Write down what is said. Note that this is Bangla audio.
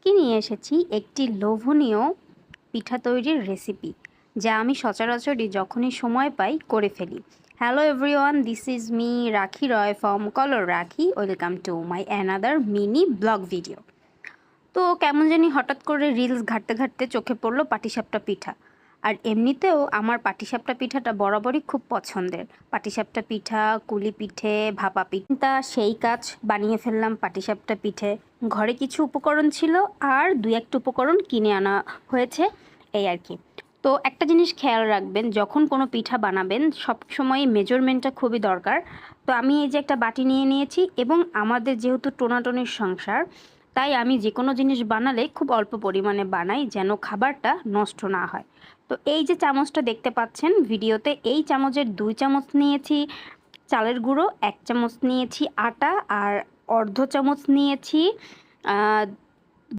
আজকে নিয়ে এসেছি একটি লোভনীয় পিঠা তৈরির রেসিপি, যা আমি সচরাচরই যখনই সময় পাই করে ফেলি। Hello everyone, this is me রাখি রয় ফ্রম কলর রাখি। Welcome to my another mini blog video. তো কেমন জানি হঠাৎ করে রিলস ঘাঁটতে ঘাঁটতে চোখে পড়লো পাটিসাপটা পিঠা। আর এমনিতেও আমার পাটিসাপটা পিঠাটা বরাবরই খুব পছন্দের। পাটিসাপটা পিঠা, কুলি পিঠে, ভাপা পিঠা, সেই কাজ বানিয়ে ফেললাম পাটিসাপটা পিঠে। ঘরে কিছু উপকরণ ছিল আর দুই একটা উপকরণ কিনে আনা হয়েছে, এই আর কি। তো একটা জিনিস খেয়াল রাখবেন, যখন কোনো পিঠা বানাবেন সবসময় মেজারমেন্টটা খুবই দরকার। তো আমি এই যে একটা বাটি নিয়ে নিয়েছি, এবং আমাদের যেহেতু টোনাটনির সংসার, তাই আমি যে কোনো জিনিস বানালে খুব অল্প পরিমাণে বানাই, যেন খাবারটা নষ্ট না হয়। তো এই যে চামচটা দেখতে পাচ্ছেন ভিডিওতে, এই চামচের 2 চামচ নিয়েছি চালের গুঁড়ো, 1 চামচ নিয়েছি আটা, আর অর্ধ চামচ নিয়েছি